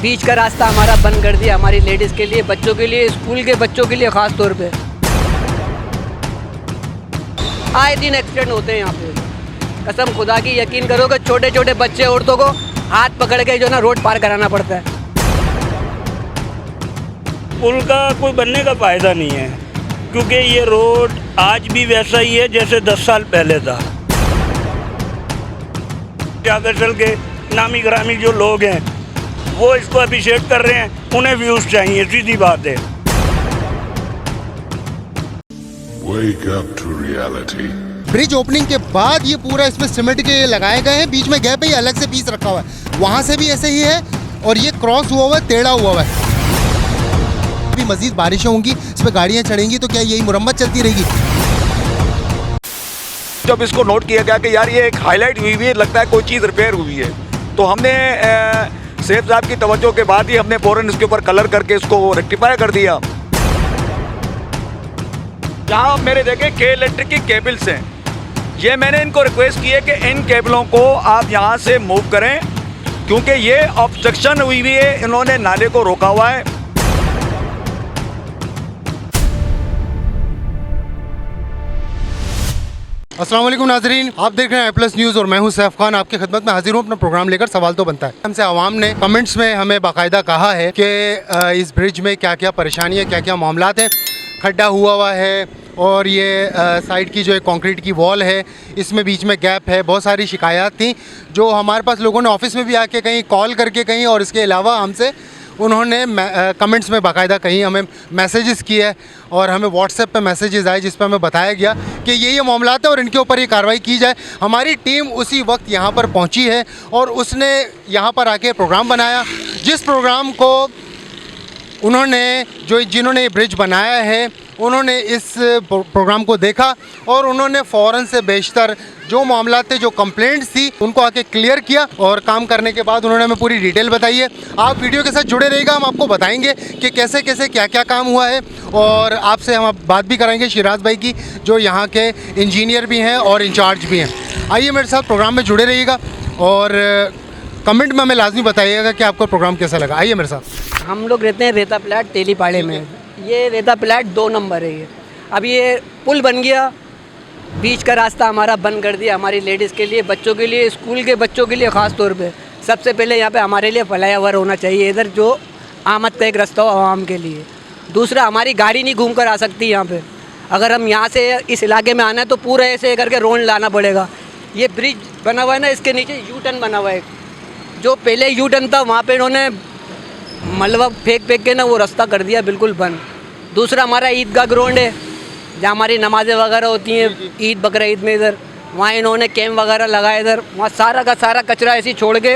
बीच का रास्ता हमारा बंद कर दिया हमारी लेडीज़ के लिए, बच्चों के लिए, स्कूल के बच्चों के लिए ख़ास तौर पे। आए दिन एक्सीडेंट होते हैं यहाँ पे, कसम खुदा की यकीन करो कि छोटे छोटे बच्चे औरतों को हाथ पकड़ के जो ना रोड पार कराना पड़ता है। पुल का कोई बनने का फ़ायदा नहीं है, क्योंकि ये रोड आज भी वैसा ही है जैसे 10 साल पहले था। जागरचल के नामी ग्रामी जो लोग हैं वो इसको अप्रिशिएट कर रहे हैं, उन्हें व्यूज़ चाहिए, सीधी बात है। Wake up to reality. Bridge opening के बाद ये पूरा इसमें सीमेंट के लगाए गए हैं, बीच में गैप है, ये अलग से पीस रखा हुआ है, वहाँ से भी ऐसे ही है और ये क्रॉस हुआ हुआ है, टेढ़ा हुआ है। अभी मजीद बारिशें होंगी, इस पर गाड़ियाँ चढ़ेंगी तो क्या यही मुरम्मत चलती रहेगी? जब इसको नोट किया गया कि यार ये एक हाईलाइट हुई है, लगता है कोई चीज़ रिपेयर हुई है, तो हमने सेठ साहब की तवज्जो के बाद ही हमने फ़ौरन इसके ऊपर कलर करके इसको रेक्टिफाई कर दिया। जहाँ मेरे देखे के इलेक्ट्रिक की केबल्स हैं, ये मैंने इनको रिक्वेस्ट की है कि इन केबलों को आप यहाँ से मूव करें, क्योंकि ये ऑब्स्ट्रक्शन हुई हुई है, इन्होंने नाले को रोका हुआ है। अस्सलाम वालेकुम नाजरीन, आप देख रहे हैं प्लस न्यूज़ और मैं हूं सैफ खान, आपकी खिदमत में हाजिर हूं अपना प्रोग्राम लेकर। सवाल तो बनता है, हमसे आवाम ने कमेंट्स में हमें बाकायदा कहा है कि इस ब्रिज में क्या क्या परेशानी है, क्या क्या मामलात हैं। खड्डा हुआ है और ये साइड की जो एक कंक्रीट की वॉल है, इसमें बीच में गैप है। बहुत सारी शिकायत थी जो हमारे पास लोगों ने ऑफिस में भी आके कहीं कॉल करके कहीं, और इसके अलावा हमसे उन्होंने कमेंट्स में बाकायदा कहीं हमें मैसेजेस किए हैं और हमें व्हाट्सएप पे मैसेजेस आए जिस पर हमें बताया गया कि ये मामलात है और इनके ऊपर ये कार्रवाई की जाए। हमारी टीम उसी वक्त यहाँ पर पहुँची है और उसने यहाँ पर आके प्रोग्राम बनाया, जिस प्रोग्राम को उन्होंने जिन्होंने ये ब्रिज बनाया है उन्होंने इस प्रोग्राम को देखा और उन्होंने फ़ौरन से बेशतर जो मामला थे, जो कंप्लेंट्स थी, उनको आके क्लियर किया और काम करने के बाद उन्होंने हमें पूरी डिटेल बताई है। आप वीडियो के साथ जुड़े रहिएगा, हम आपको बताएंगे कि कैसे कैसे क्या क्या काम हुआ है और आपसे हम बात भी कराएंगे शिराज भाई की, जो यहाँ के इंजीनियर भी हैं और इंचार्ज भी हैं। आइए मेरे साथ प्रोग्राम में जुड़े रहिएगा और कमेंट में हमें लाजमी बताइएगा कि आपको प्रोग्राम कैसा लगा। आइए मेरे साथ। हम लोग रहते हैं रेता प्लाट तेलीपाड़े में, ये रेता प्लाट 2 नंबर है। ये अब ये पुल बन गया, बीच का रास्ता हमारा बंद कर दिया हमारी लेडीज़ के लिए, बच्चों के लिए, स्कूल के बच्चों के लिए ख़ास तौर पे। सबसे पहले यहाँ पे हमारे लिए फ्लाईओवर होना चाहिए इधर, जो आमद का एक रास्ता हो आवाम के लिए। दूसरा, हमारी गाड़ी नहीं घूम कर आ सकती यहाँ पे, अगर हम यहाँ से इस इलाके में आना है तो पूरा ऐसे करके रोड लाना पड़ेगा। ये ब्रिज बना हुआ है ना, इसके नीचे यू टर्न बना हुआ है, जो पहले यू टर्न था वहाँ पर इन्होंने मलबा फेंक के ना वो रास्ता कर दिया बिल्कुल बंद। दूसरा, हमारा ईदगाह ग्राउंड है जहाँ हमारी नमाज़ें वगैरह होती हैं ईद बकरा ईद में, इधर वहाँ इन्होंने कैम्प वगैरह लगाए, इधर वहाँ सारा का सारा कचरा ऐसे ही छोड़ के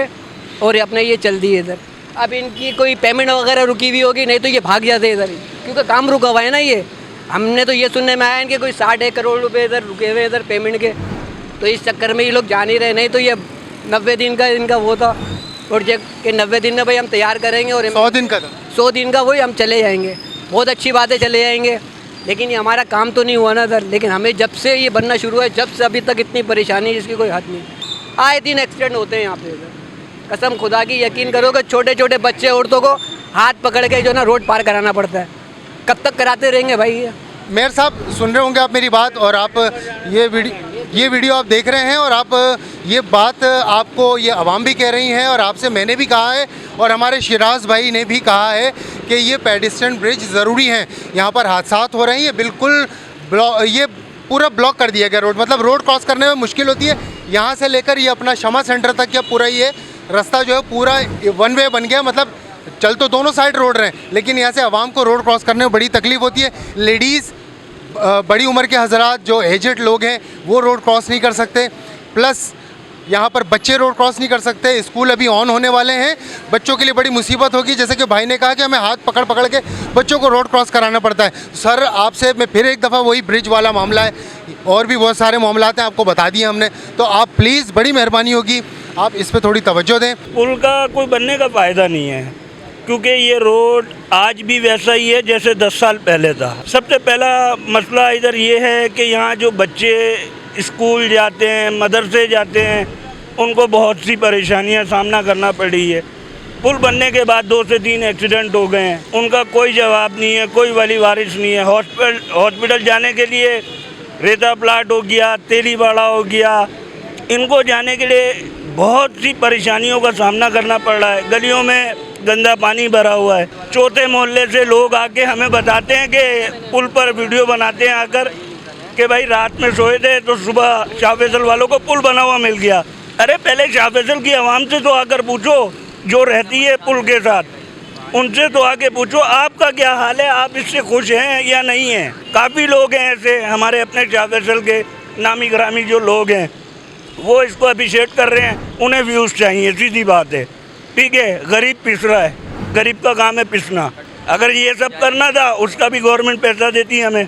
और अपने ये चल दिए इधर। अब इनकी कोई पेमेंट वगैरह रुकी हुई होगी, नहीं तो ये भाग जाते इधर ही, क्योंकि काम रुका हुआ है ना। ये हमने तो ये सुनने में आया इनके कोई 60 करोड़ रुपये इधर रुके हुए इधर पेमेंट के, तो इस चक्कर में ये लोग जा नहीं रहे। नहीं तो ये 90 दिन का इनका वो था प्रोजेक्ट के 90 दिन में भाई हम तैयार करेंगे और 100 दिन का था, 100 दिन का वही हम चले जाएंगे। बहुत अच्छी बात है, चले जाएंगे, लेकिन ये हमारा काम तो नहीं हुआ ना सर। लेकिन हमें जब से ये बनना शुरू है, जब से अभी तक इतनी परेशानी है जिसकी कोई हद नहीं। आए दिन एक्सीडेंट होते हैं यहाँ पे, कसम खुदा की यकीन करो कि छोटे छोटे बच्चे औरतों को हाथ पकड़ के जो ना रोड पार कराना पड़ता है। कब तक कराते रहेंगे भाई ये? मेयर साहब सुन रहे होंगे आप मेरी बात, और आप ये वीडियो आप देख रहे हैं और आप ये बात आपको ये आवाम भी कह रही हैं और आपसे मैंने भी कहा है और हमारे शिराज भाई ने भी कहा है कि ये पेडिस्ट्रियन ब्रिज ज़रूरी हैं। यहाँ पर हादसात हो रहे हैं, ये बिल्कुल ये पूरा ब्लॉक कर दिया गया रोड, मतलब रोड क्रॉस करने में मुश्किल होती है। यहाँ से लेकर ये अपना शमा सेंटर तक या पूरा ये रास्ता जो है पूरा 1 वे बन गया, मतलब चल तो दोनों साइड रोड रहे हैं, लेकिन यहाँ से आवाम को रोड क्रॉस करने में बड़ी तकलीफ़ होती है। लेडीज़, बड़ी उम्र के हजरात, जो एजेड लोग हैं वो रोड क्रॉस नहीं कर सकते, प्लस यहाँ पर बच्चे रोड क्रॉस नहीं कर सकते। स्कूल अभी ऑन होने वाले हैं, बच्चों के लिए बड़ी मुसीबत होगी। जैसे कि भाई ने कहा कि हमें हाथ पकड़ पकड़ के बच्चों को रोड क्रॉस कराना पड़ता है। सर आपसे मैं फिर एक दफ़ा वही ब्रिज वाला मामला है, और भी बहुत सारे मामलात हैं, आपको बता दिए हमने, तो आप प्लीज़ बड़ी मेहरबानी होगी आप इस पर थोड़ी तवज्जो दें। पुल का कोई बनने का फ़ायदा नहीं है, क्योंकि ये रोड आज भी वैसा ही है जैसे 10 साल पहले था। सबसे पहला मसला इधर ये है कि यहाँ जो बच्चे स्कूल जाते हैं, मदरसे जाते हैं, उनको बहुत सी परेशानियाँ सामना करना पड़ रही है। पुल बनने के बाद 2 से 3 एक्सीडेंट हो गए हैं, उनका कोई जवाब नहीं है, कोई वली वारिस नहीं है। हॉस्पिटल जाने के लिए रेता प्लाट हो गया, तेलीबाड़ा हो गया, इनको जाने के लिए बहुत सी परेशानियों का सामना करना पड़ रहा है। गलियों में गंदा पानी भरा हुआ है। चौथे मोहल्ले से लोग आके हमें बताते हैं कि पुल पर वीडियो बनाते हैं आकर कि भाई रात में सोए थे तो सुबह शाह फैसल वालों को पुल बना हुआ मिल गया। अरे पहले शाह फैसल की आवाम से तो आकर पूछो जो रहती है पुल के साथ, उनसे तो आके पूछो आपका क्या हाल है, आप इससे खुश हैं या नहीं हैं। काफ़ी लोग हैं ऐसे हमारे अपने शाह फैसल के नामी ग्रामी जो लोग हैं, वो इसको अप्रिशिएट कर रहे हैं, उन्हें व्यूज़ चाहिए, सीधी बात है। ठीक है, गरीब पिस रहा है, गरीब का काम है पिसना। अगर ये सब करना था उसका भी गवर्नमेंट पैसा देती है हमें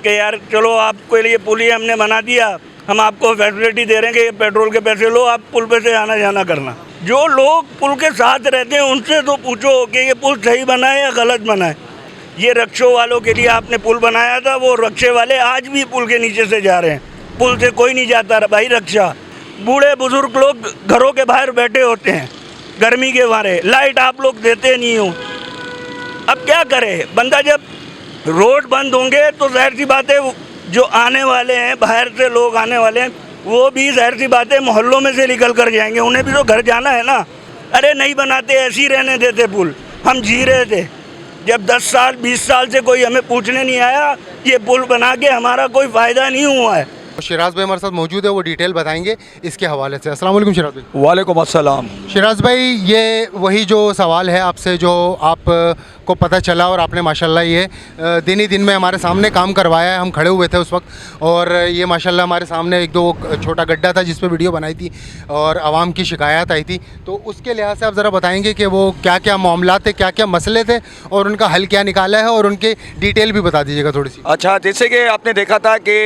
कि यार चलो आपके लिए पुल ही हमने बना दिया, हम आपको फैसिलिटी दे रहे हैं कि ये पेट्रोल के पैसे लो, आप पुल पे से आना जाना करना। जो लोग पुल के साथ रहते हैं उनसे तो पूछो कि ये पुल सही बना है या गलत बना है। ये रक्षों वालों के लिए आपने पुल बनाया था, वो रक्षे वाले आज भी पुल के नीचे से जा रहे हैं, पुल से कोई नहीं जाता भाई रक्षा। बूढ़े बुजुर्ग लोग घरों के बाहर बैठे होते हैं गर्मी के मारे, लाइट आप लोग देते नहीं हो। अब क्या करे बंदा, जब रोड बंद होंगे तो जाहिर सी बात है जो आने वाले हैं बाहर से लोग आने वाले हैं वो भी जाहिर सी बात है मोहल्लों में से निकल कर जाएंगे, उन्हें भी तो घर जाना है ना। अरे नहीं बनाते, ऐसे ही रहने देते पुल, हम जी रहे थे। जब 10 साल 20 साल से कोई हमें पूछने नहीं आया, ये पुल बना के हमारा कोई फ़ायदा नहीं हुआ है। शिराज भाई हमारे साथ मौजूद है, वो डिटेल बताएंगे इसके हवाले से। अस्सलाम वालेकुम शिराज भाई। वालेकुम अस्सलाम। शिराज भाई, ये वही जो सवाल है आपसे जो आप को पता चला और आपने माशाल्लाह ये दिन ही दिन में हमारे सामने काम करवाया है। हम खड़े हुए थे उस वक्त और ये माशाल्लाह हमारे सामने एक दो छोटा गड्ढा था जिस पे वीडियो बनाई थी और आवाम की शिकायत आई थी, तो उसके लिहाज से आप ज़रा बताएंगे कि वो क्या क्या मामला थे, क्या क्या मसले थे और उनका हल क्या निकाला है और उनके डिटेल भी बता दीजिएगा थोड़ी सी। अच्छा, जैसे कि आपने देखा था कि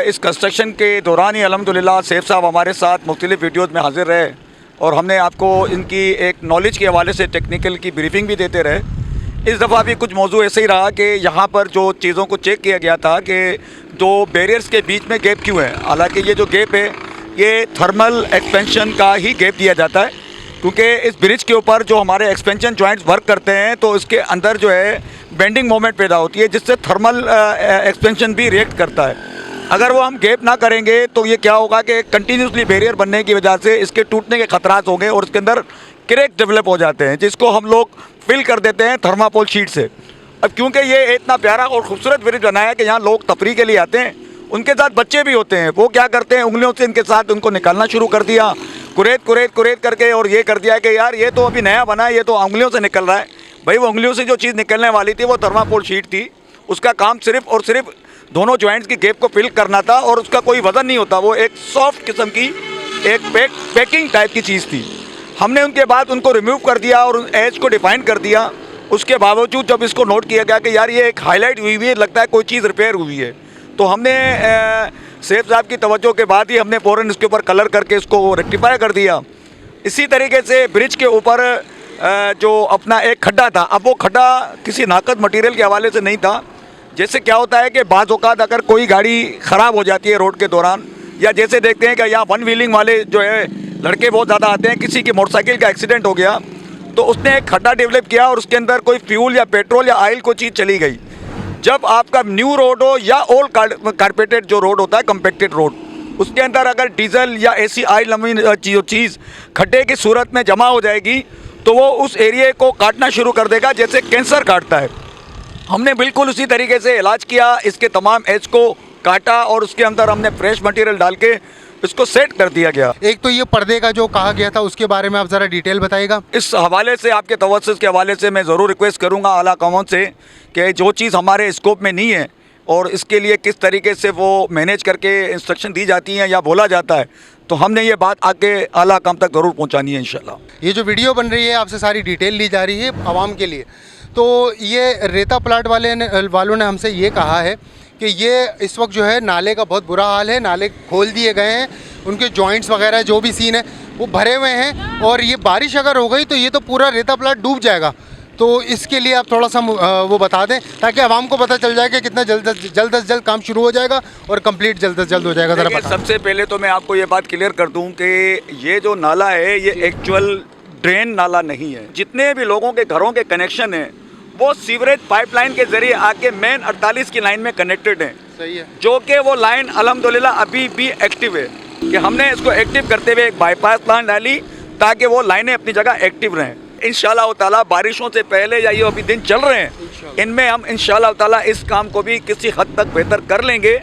इस कंस्ट्रक्शन के दौरान ही अल्हम्दुलिल्लाह सैफ साहब हमारे साथ मुख्तलिफ वीडियोज़ में हाजिर रहे और हमने आपको इनकी एक नॉलेज के हवाले से टेक्निकल की ब्रीफिंग भी देते रहे। इस दफ़ा भी कुछ मौजू ऐसे ही रहा कि यहाँ पर जो चीज़ों को चेक किया गया था कि दो बैरियर्स के बीच में गैप क्यों है। हालांकि ये जो गैप है ये थर्मल एक्सपेंशन का ही गैप दिया जाता है, क्योंकि इस ब्रिज के ऊपर जो हमारे एक्सपेंशन जॉइंट्स वर्क करते हैं तो इसके अंदर जो है बेंडिंग मोमेंट पैदा होती है जिससे थर्मल एक्सपेंशन भी रिएक्ट करता है। अगर वो हम गैप ना करेंगे तो ये क्या होगा कि कंटिन्यूसली बैरियर बनने की वजह से इसके टूटने के खतरात होंगे और इसके अंदर क्रैक डेवलप हो जाते हैं जिसको हम लोग फिल कर देते हैं थर्माकोल शीट से। अब क्योंकि ये इतना प्यारा और खूबसूरत ब्रिज बनाया है कि यहाँ लोग तफरी के लिए आते हैं, उनके साथ बच्चे भी होते हैं, वो क्या करते हैं उंगलियों से इनके साथ उनको निकालना शुरू कर दिया, कुरेद करके, और ये कर दिया कि यार ये तो अभी नया बना है, ये तो उंगलियों से निकल रहा है। भाई वो उंगलियों से जो चीज़ निकलने वाली थी वो थर्माकोल शीट थी, उसका काम सिर्फ और सिर्फ दोनों जॉइंट्स की गैप को फिल करना था और उसका कोई वज़न नहीं होता, वो एक सॉफ्ट किस्म की एक पैकिंग टाइप की चीज़ थी। हमने उनके बाद उनको रिमूव कर दिया और एज को डिफाइन कर दिया। उसके बावजूद जब इसको नोट किया गया कि यार ये एक हाईलाइट हुई है, लगता है कोई चीज़ रिपेयर हुई है, तो हमने सैफ साहब की तवज्जो के बाद ही हमने फ़ौरन इसके ऊपर कलर करके इसको रेक्टिफाई कर दिया। इसी तरीके से ब्रिज के ऊपर जो अपना एक खड्डा था, अब वो खड्डा किसी नाकद मटेरियल के हवाले से नहीं था। जैसे क्या होता है कि बाज़ औक़ात अगर कोई गाड़ी ख़राब हो जाती है रोड के दौरान, या जैसे देखते हैं कि यहाँ वन व्हीलिंग वाले जो है लड़के बहुत ज़्यादा आते हैं, किसी की मोटरसाइकिल का एक्सीडेंट हो गया तो उसने एक खड्डा डेवलप किया और उसके अंदर कोई फ्यूल या पेट्रोल या ऑयल कोई चीज़ चली गई। जब आपका न्यू रोड हो या ओल्ड कारपेटेड जो रोड होता है कम्पेक्टेड रोड, उसके अंदर अगर डीजल या ऐसी ऑयल नमी चीज़ खड्डे की सूरत में जमा हो जाएगी तो वो उस एरिए को काटना शुरू कर देगा जैसे कैंसर काटता है। हमने बिल्कुल उसी तरीके से इलाज किया, इसके तमाम एज को काटा और उसके अंदर हमने फ्रेश मटेरियल डाल के इसको सेट कर दिया गया। एक तो ये पर्दे का जो कहा गया था उसके बारे में आप ज़रा डिटेल बताइएगा। इस हवाले से आपके तवज्जुह के हवाले से मैं ज़रूर रिक्वेस्ट करूंगा आला कौम से कि जो चीज़ हमारे स्कोप में नहीं है और इसके लिए किस तरीके से वो मैनेज करके इंस्ट्रक्शन दी जाती हैं या बोला जाता है, तो हमने ये बात आगे आला कौम तक ज़रूर पहुँचानी है इंशाल्लाह। ये जो वीडियो बन रही है आपसे सारी डिटेल ली जा रही है आवाम के लिए, तो ये रेता प्लाट वालों ने हमसे ये कहा है कि ये इस वक्त जो है नाले का बहुत बुरा हाल है, नाले खोल दिए गए हैं, उनके जॉइंट्स वगैरह जो भी सीन है वो भरे हुए हैं और ये बारिश अगर हो गई तो ये तो पूरा रेता प्लाट डूब जाएगा। तो इसके लिए आप थोड़ा सा वो बता दें ताकि आवाम को पता चल जाए कि कितना जल्द से जल्द काम शुरू हो जाएगा और कंप्लीट जल्द से जल्द हो जाएगा। ज़रा सबसे पहले तो मैं आपको ये बात क्लियर कर दूं कि ये जो नाला है ये एक्चुअल ड्रेन नाला नहीं है। जितने भी लोगों के घरों के कनेक्शन हैं वो सीवरेज पाइपलाइन के जरिए आके मेन 48 की लाइन में कनेक्टेड हैं। सही है। जो कि वो लाइन अल्हम्दुलिल्लाह अभी भी एक्टिव है कि हमने इसको एक्टिव करते हुए एक बाईपास प्लान डाली ताकि वो लाइनें अपनी जगह एक्टिव रहें। इंशाल्लाह ताला बारिशों से पहले या ये अभी दिन चल रहे हैं इनमें हम इंशाल्लाह ताला इस काम को भी किसी हद तक बेहतर कर लेंगे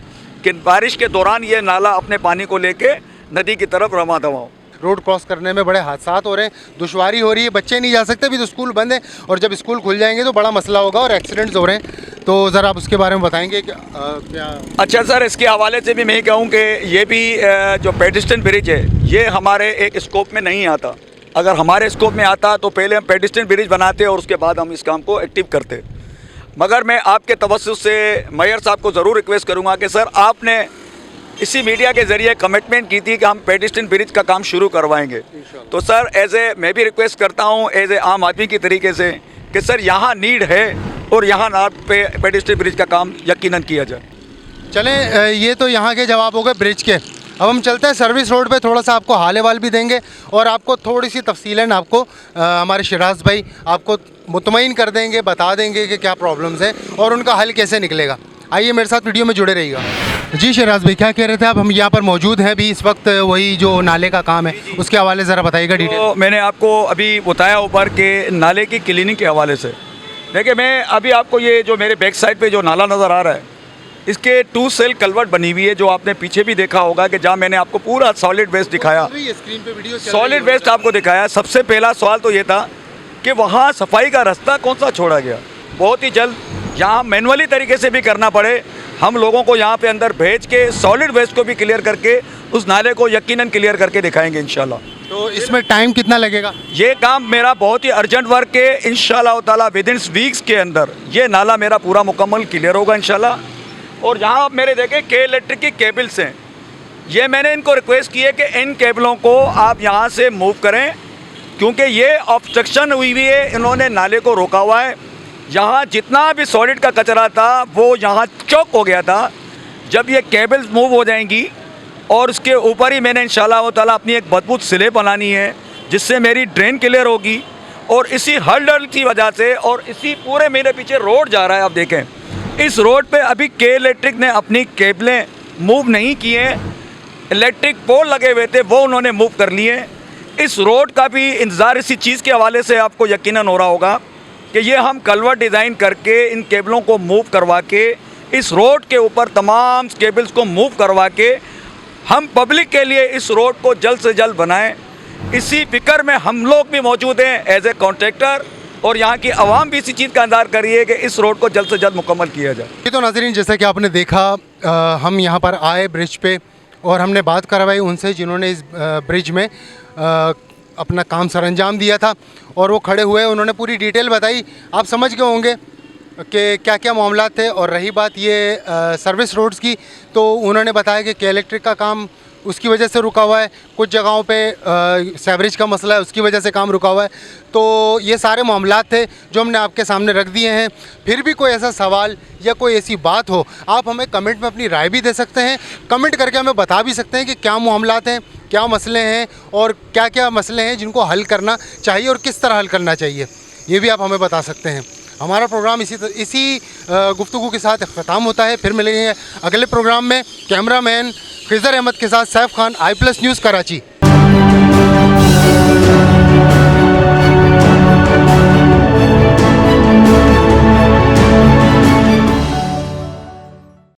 कि बारिश के दौरान ये नाला अपने पानी को लेके नदी की तरफ रवा दवा हो। रोड क्रॉस करने में बड़े हादसात हो रहे हैं, दुश्वारी हो रही है, बच्चे नहीं जा सकते, अभी तो स्कूल बंद है और जब स्कूल खुल जाएंगे तो बड़ा मसला होगा और एक्सीडेंट्स हो रहे हैं। तो ज़रा आप उसके बारे में बताएंगे कि क्या। अच्छा सर, इसके हवाले से भी मैं कहूँ कि ये भी जो पेडिस्ट्रियन ब्रिज है ये हमारे एक स्कोप में नहीं आता। अगर हमारे स्कोप में आता तो पहले हम पेडिस्ट्रियन ब्रिज बनाते और उसके बाद हम इस काम को एक्टिव करते। मगर मैं आपके तवज्जुह से मेयर साहब को ज़रूर रिक्वेस्ट करूँगा कि सर आपने इसी मीडिया के ज़रिए कमिटमेंट की थी कि हम पेडिस्ट्रियन ब्रिज का काम शुरू करवाएंगे। तो सर मैं भी रिक्वेस्ट करता हूँ एज ए आम आदमी की तरीके से कि सर यहाँ नीड है और यहाँ ना पेडिस्ट्रियन ब्रिज का काम यकीनन किया जाए। चलें, ये तो यहाँ के जवाब हो गए ब्रिज के। अब हम चलते हैं सर्विस रोड पे, थोड़ा सा आपको हाल अहवाल भी देंगे और आपको थोड़ी सी तफसीलन आपको हमारे शिराज भाई आपको मुतमईन कर देंगे, बता देंगे कि क्या प्रॉब्लम्स हैं और उनका हल कैसे निकलेगा। आइए मेरे साथ वीडियो में जुड़े रहिएगा। जी शिराज भाई, क्या कह रहे थे आप? हम यहाँ पर मौजूद हैं अभी इस वक्त, वही जो नाले का काम है उसके हवाले ज़रा बताइएगा डिटेल। तो मैंने आपको अभी बताया ऊपर के नाले की क्लीनिंग के हवाले से। देखिए मैं अभी आपको ये जो मेरे बैक साइड पे जो नाला नज़र आ रहा है इसके 2 सेल कलवर्ट बनी हुई है जो आपने पीछे भी देखा होगा कि जहाँ मैंने आपको पूरा सॉलिड वेस्ट दिखाया, स्क्रीन पे वीडियो सॉलिड वेस्ट आपको दिखाया। सबसे पहला सवाल तो ये था कि वहाँ सफाई का रास्ता कौन सा छोड़ा गया। बहुत ही जल्द यहाँ मैनुअली तरीके से भी करना पड़े, हम लोगों को यहाँ पे अंदर भेज के सॉलिड वेस्ट को भी क्लियर करके उस नाले को यकीनन क्लियर करके दिखाएंगे इंशाल्लाह। तो इसमें टाइम कितना लगेगा? ये काम मेरा बहुत ही अर्जेंट वर्क है, इंशाल्लाह ताला विद इन वीक्स के अंदर ये नाला मेरा पूरा मुकम्मल क्लियर होगा इंशाल्लाह। और यहाँ आप मेरे देखें के इलेक्ट्रिक की केबल्स हैं, ये मैंने इनको रिक्वेस्ट की है कि इन केबलों को आप यहाँ से मूव करें क्योंकि ये ऑब्स्ट्रक्शन हुई हुई है, इन्होंने नाले को रोका हुआ है। यहाँ जितना भी सॉलिड का कचरा था वो यहाँ चौक हो गया था। जब ये केबल्स मूव हो जाएंगी और उसके ऊपर ही मैंने इंशाल्लाह ताला अपनी एक मजबूत स्लेब बनानी है जिससे मेरी ड्रेन क्लियर होगी। और इसी हल्डल की वजह से और इसी पूरे मेरे पीछे रोड जा रहा है, आप देखें इस रोड पे अभी के इलेक्ट्रिक ने अपनी केबलें मूव नहीं की हैं, इलेक्ट्रिक पोल लगे हुए थे वो उन्होंने मूव कर लिए। इस रोड का भी इंतज़ार इसी चीज़ के हवाले से आपको यकीनन हो रहा होगा कि ये हम कलवर्ट डिज़ाइन करके इन केबलों को मूव करवा के इस रोड के ऊपर तमाम केबल्स को मूव करवा के हम पब्लिक के लिए इस रोड को जल्द से जल्द बनाएं। इसी फिक्र में हम लोग भी मौजूद हैं एज ए कॉन्ट्रैक्टर और यहाँ की आवाम भी इसी चीज़ का इंतजार करिए कि इस रोड को जल्द से जल्द मुकम्मल किया जाए। ये तो नाज़रीन जैसा कि आपने देखा, हम यहाँ पर आए ब्रिज पे और हमने बात करवाई उनसे जिन्होंने इस ब्रिज में अपना काम सरअंजाम दिया था और वो खड़े हुए, उन्होंने पूरी डिटेल बताई। आप समझ गए होंगे कि क्या क्या मामला थे। और रही बात ये सर्विस रोड्स की, तो उन्होंने बताया कि इलेक्ट्रिक का काम उसकी वजह से रुका हुआ है, कुछ जगहों पे सेवरेज का मसला है उसकी वजह से काम रुका हुआ है। तो ये सारे मामला थे जो हमने आपके सामने रख दिए हैं। फिर भी कोई ऐसा सवाल या कोई ऐसी बात हो, आप हमें कमेंट में अपनी राय भी दे सकते हैं, कमेंट करके हमें बता भी सकते हैं कि क्या मामलात हैं, क्या मसले हैं और क्या क्या मसले हैं जिनको हल करना चाहिए और किस तरह हल करना चाहिए, ये भी आप हमें बता सकते हैं। हमारा प्रोग्राम इसी गुफ्तगू के साथ ख़त्म होता है। फिर मिलेंगे अगले प्रोग्राम में। कैमरामैन खिज़र अहमद के साथ सैफ खान, आई+ न्यूज़ कराची।